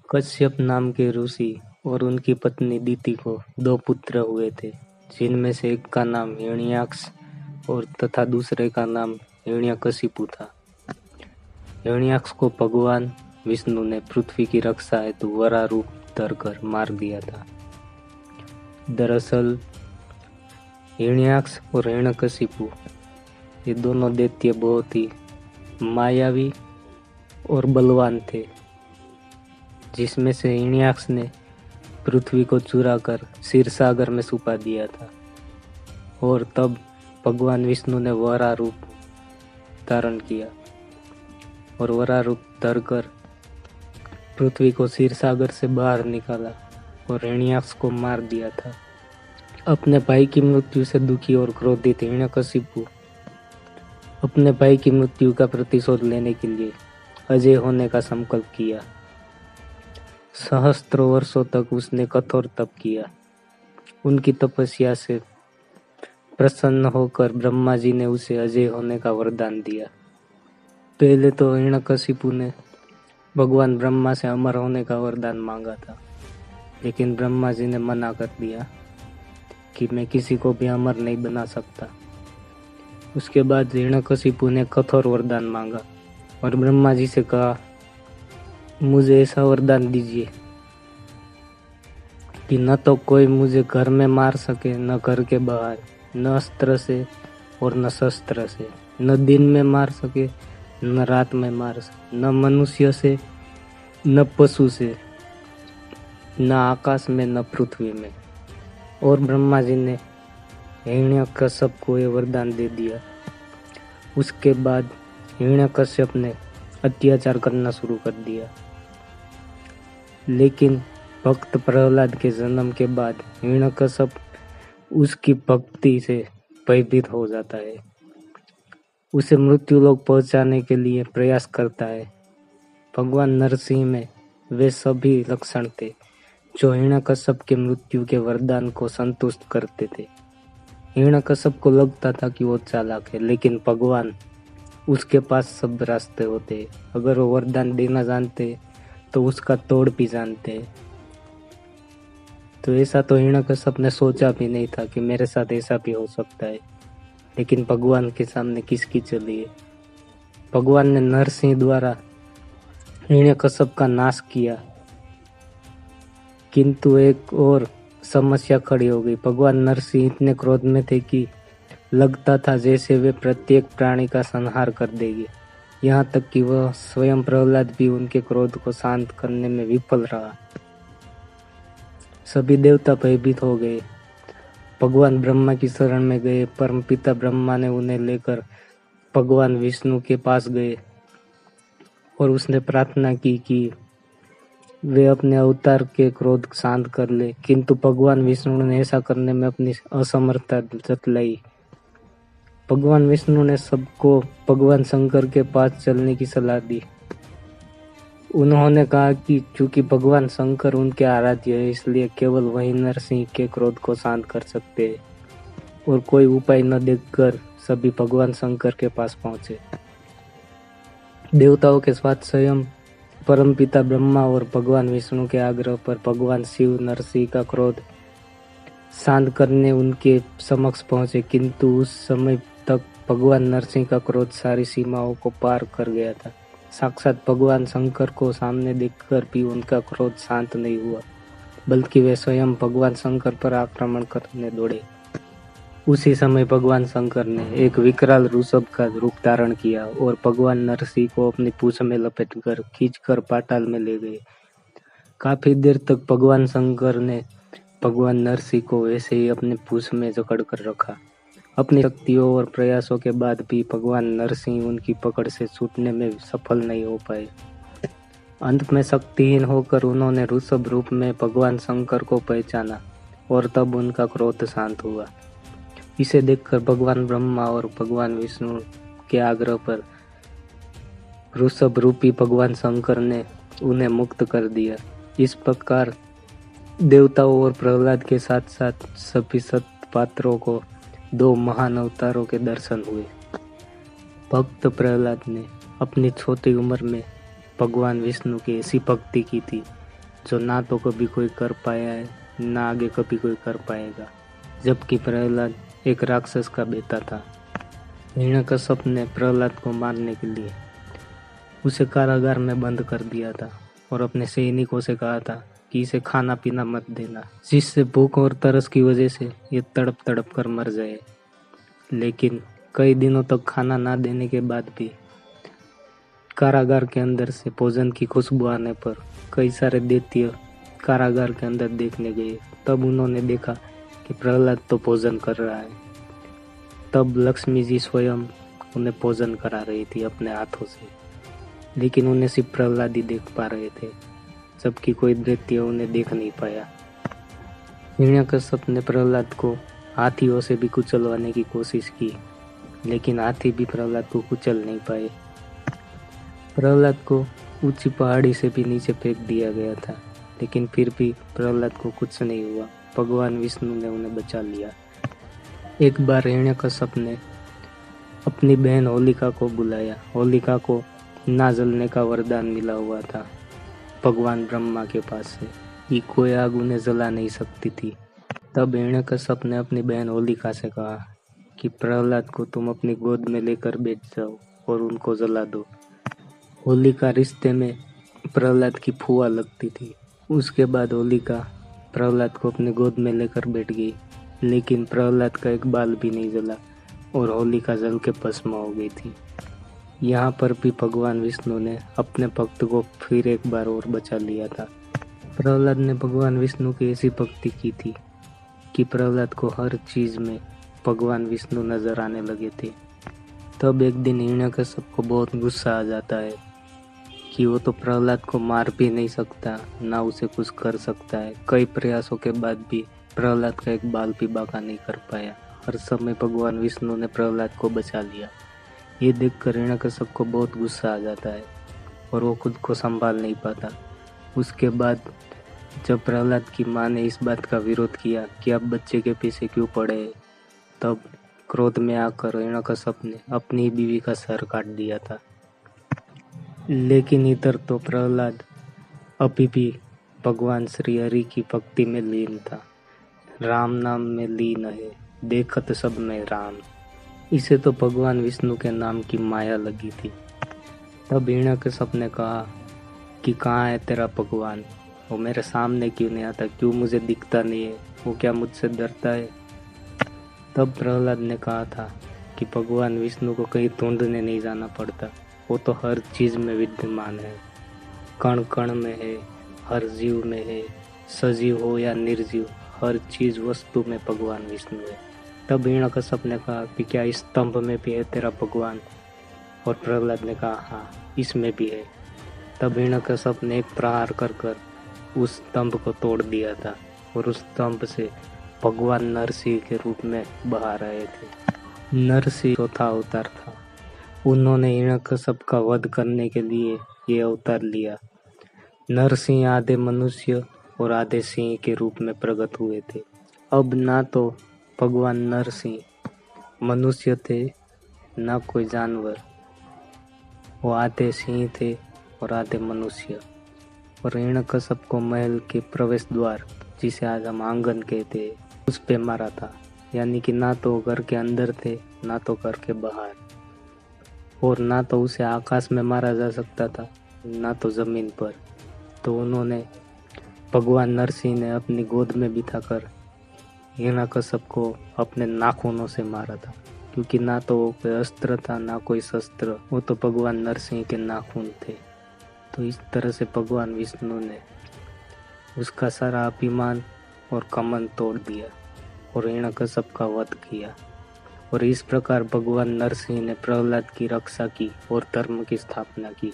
कश्यप नाम के ऋषि और उनकी पत्नी दिति को 2 पुत्र हुए थे, जिनमें से एक का नाम हिरण्याक्ष और तथा दूसरे का नाम हिरण्यकशिपु था। हिरण्याक्ष को भगवान विष्णु ने पृथ्वी की रक्षा हेतु वराह रूप धरकर मार दिया था। दरअसल हिरण्याक्ष और हिरण्यकशिपु ये दोनों दैत्य बहुत ही मायावी और बलवान थे, जिसमें से हिरण्याक्ष ने पृथ्वी को चुराकर क्षीर सागर में छुपा दिया था और तब भगवान विष्णु ने वराह रूप धारण किया और वराह रूप धरकर पृथ्वी को क्षीर सागर से बाहर निकाला और हिरण्याक्ष को मार दिया था। अपने भाई की मृत्यु से दुखी और क्रोधित हिरण्यकशिपु अपने भाई की मृत्यु का प्रतिशोध लेने के लिए अजय होने का संकल्प किया। सहस्त्रों वर्षों तक उसने कठोर तप किया। उनकी तपस्या से प्रसन्न होकर ब्रह्मा जी ने उसे अजय होने का वरदान दिया। पहले तो हिरण्यकशिपु ने भगवान ब्रह्मा से अमर होने का वरदान मांगा था, लेकिन ब्रह्मा जी ने मना कर दिया कि मैं किसी को भी अमर नहीं बना सकता। उसके बाद हिरण्यकशिपु ने कठोर वरदान मांगा और ब्रह्मा जी से कहा, मुझे ऐसा वरदान दीजिए कि न तो कोई मुझे घर में मार सके, न घर के बाहर, न अस्त्र से और न शस्त्र से, न दिन में मार सके न रात में मार सके, न मनुष्य से न पशु से, न आकाश में न पृथ्वी में। और ब्रह्मा जी ने हिरण्यकश्यप को ये वरदान दे दिया। उसके बाद हिरण्यकश्यप ने अत्याचार करना शुरू कर दिया। लेकिन भक्त प्रहलाद के जन्म के बाद हिरण्यकश्यप उसकी भक्ति से भयभीत हो जाता है। उसे मृत्यु लोक पहुंचाने के लिए प्रयास करता है। भगवान नरसिंह में वे सभी लक्षण थे जो हिरण्यकश्यप के मृत्यु के वरदान को संतुष्ट करते थे। हिरण्यकश्यप को लगता था कि वो चालाक है, लेकिन भगवान उसके पास सब रास्ते होते। अगर वो वरदान देना जानते तो उसका तोड़ भी जानते। तो ऐसा तो हिरण्यकश्यप ने सोचा भी नहीं था कि मेरे साथ ऐसा भी हो सकता है, लेकिन भगवान के सामने किसकी चली है। भगवान ने नरसिंह द्वारा हिरण्यकश्यप का नाश किया, किंतु एक और समस्या खड़ी हो गई। भगवान नरसिंह इतने क्रोध में थे कि लगता था जैसे वे प्रत्येक प्राणी का संहार कर देंगे। यहाँ तक कि वह स्वयं प्रहलाद भी उनके क्रोध को शांत करने में विफल रहा। सभी देवता भयभीत हो गए। भगवान ब्रह्मा की शरण में गए। परमपिता ब्रह्मा ने उन्हें लेकर भगवान विष्णु के पास गए और उसने प्रार्थना की कि वे अपने अवतार के क्रोध शांत कर ले, किंतु भगवान विष्णु ने ऐसा करने में अपनी असमर्थता जतलाई। भगवान विष्णु ने सबको भगवान शंकर के पास चलने की सलाह दी। उन्होंने कहा कि चूंकि भगवान शंकर उनके आराध्य है, इसलिए केवल वही नरसिंह के क्रोध को शांत कर सकते हैं। और कोई उपाय न देखकर सभी भगवान शंकर के पास पहुंचे। देवताओं के साथ स्वयं परमपिता ब्रह्मा और भगवान विष्णु के आग्रह पर भगवान शिव नरसिंह का क्रोध शांत करने उनके समक्ष पहुंचे, किंतु उस समय तक भगवान नरसिंह का क्रोध सारी सीमाओं को पार कर गया था। साक्षात भगवान शंकर को सामने देखकर भी उनका क्रोध शांत नहीं हुआ, बल्कि वे स्वयं भगवान शंकर पर आक्रमण करने दौड़े। उसी समय भगवान शंकर ने एक विकराल ऋषभ का रूप धारण किया और भगवान नरसिंह को अपनी पूंछ में लपेटकर खींचकर पाताल में ले गए। काफी देर तक भगवान शंकर ने भगवान नरसिंह को वैसे ही अपनी पूंछ में जकड़ कर रखा। अपनी शक्तियों और प्रयासों के बाद भी भगवान नरसिंह उनकी पकड़ से छूटने में सफल नहीं हो पाए। अंत में शक्तिहीन होकर उन्होंने ऋषभ रूप में भगवान शंकर को पहचाना और तब उनका क्रोध शांत हुआ। इसे देखकर भगवान ब्रह्मा और भगवान विष्णु के आग्रह पर ऋषभ रूपी भगवान शंकर ने उन्हें मुक्त कर दिया। इस प्रकार देवताओं और प्रहलाद के साथ साथ सभी सत्पात्रों को 2 महान अवतारों के दर्शन हुए। भक्त प्रहलाद ने अपनी छोटी उम्र में भगवान विष्णु की ऐसी भक्ति की थी जो ना तो कभी कोई कर पाया है, ना आगे कभी कोई कर पाएगा। जबकि प्रहलाद एक राक्षस का बेटा था। हिरण्यकश्यप ने प्रहलाद को मारने के लिए उसे कारागार में बंद कर दिया था और अपने सैनिकों से कहा था कि इसे खाना पीना मत देना, जिससे भूख और तरस की वजह से ये तड़प तड़प कर मर जाए। लेकिन कई दिनों तक खाना ना देने के बाद भी कारागार के अंदर से भोजन की खुशबू आने पर कई सारे दैत्य कारागार के अंदर देखने गए। तब उन्होंने देखा कि प्रहलाद तो भोजन कर रहा है। तब लक्ष्मी जी स्वयं उन्हें भोजन करा रही थी अपने हाथों से, लेकिन उन्हें सिर्फ प्रहलाद ही देख पा रहे थे, जबकि कोई दैत्य उन्हें देख नहीं पाया। हिरण्यकश्यप ने प्रहलाद को हाथियों से भी कुचलवाने की कोशिश की, लेकिन हाथी भी प्रहलाद को कुचल नहीं पाए। प्रहलाद को ऊंची पहाड़ी से भी नीचे फेंक दिया गया था, लेकिन फिर भी प्रहलाद को कुछ नहीं हुआ। भगवान विष्णु ने उन्हें बचा लिया। एक बार हिरण्यकश्यप ने अपनी बहन होलिका को बुलाया। होलिका को ना जलने का वरदान मिला हुआ था भगवान ब्रह्मा के पास से, कि कोई आग उन्हें जला नहीं सकती थी। तब हिरण्यकश्यप ने अपनी बहन होलिका से कहा कि प्रहलाद को तुम अपनी गोद में लेकर बैठ जाओ और उनको जला दो। होलिका रिश्ते में प्रहलाद की फूआ लगती थी। उसके बाद होलिका प्रहलाद को अपनी गोद में लेकर बैठ गई, लेकिन प्रहलाद का एक बाल भी नहीं जला और होलिका जल के भस्म हो गई थी। यहाँ पर भी भगवान विष्णु ने अपने भक्त को फिर एक बार और बचा लिया था। प्रहलाद ने भगवान विष्णु की ऐसी भक्ति की थी कि प्रहलाद को हर चीज में भगवान विष्णु नजर आने लगे थे। तब एक दिन हिरण्यकश्यप को बहुत गुस्सा आ जाता है कि वो तो प्रहलाद को मार भी नहीं सकता, ना उसे कुछ कर सकता है। कई प्रयासों के बाद भी प्रहलाद का एक बाल भी बांका नहीं कर पाया। हर समय भगवान विष्णु ने प्रहलाद को बचा लिया। ये देखकर हिरण्यकश्यप को बहुत गुस्सा आ जाता है और वो खुद को संभाल नहीं पाता। उसके बाद जब प्रहलाद की माँ ने इस बात का विरोध किया कि आप बच्चे के पीछे क्यों पड़े, तब क्रोध में आकर हिरण्यकश्यप ने अपनी बीवी का सर काट दिया था। लेकिन इधर तो प्रहलाद अभी भी भगवान श्री हरि की भक्ति में लीन था। राम नाम में लीन है, देखत सब में राम। इसे तो भगवान विष्णु के नाम की माया लगी थी। तब हिरण्यकश्यप ने कहा कि कहाँ है तेरा भगवान, वो मेरे सामने क्यों नहीं आता, क्यों मुझे दिखता नहीं है, वो क्या मुझसे डरता है। तब प्रहलाद ने कहा था कि भगवान विष्णु को कहीं ढूंढने नहीं जाना पड़ता, वो तो हर चीज में विद्यमान है, कण कण में है, हर जीव में है, सजीव हो या निर्जीव, हर चीज वस्तु में भगवान विष्णु है। तब हिरण्यकश्यप ने कहा कि क्या इस स्तंभ में भी है तेरा भगवान, और प्रहलाद ने कहा हाँ इसमें भी है। तब हिरण्यकश्यप ने एक प्रहार कर कर उस स्तंभ को तोड़ दिया था और उस स्तंभ से भगवान नरसिंह के रूप में बाहर आए थे। नरसिंह चौथा अवतार था। उन्होंने हिरण्यकश्यप का वध करने के लिए ये अवतार लिया। नरसिंह आधे मनुष्य और आधे सिंह के रूप में प्रकट हुए थे। अब ना तो भगवान नरसिंह मनुष्य थे, ना कोई जानवर, वो आधे सिंह थे और आधे मनुष्य। और हिरण्यकश्यप को महल के प्रवेश द्वार, जिसे आज हम आंगन कहते हैं, उस पे मारा था। यानी कि ना तो घर के अंदर थे, ना तो घर के बाहर, और ना तो उसे आकाश में मारा जा सकता था, ना तो जमीन पर। तो उन्होंने भगवान नरसिंह ने अपनी गोद में बिठाकर हिरण्यकश्यप को अपने नाखूनों से मारा था, क्योंकि ना तो वो कोई अस्त्र था, ना कोई शस्त्र, वो तो भगवान नरसिंह के नाखून थे। तो इस तरह से भगवान विष्णु ने उसका सारा अभिमान और कमन तोड़ दिया और हिरण्यकश्यप का वध किया। और इस प्रकार भगवान नरसिंह ने प्रहलाद की रक्षा की और धर्म की स्थापना की।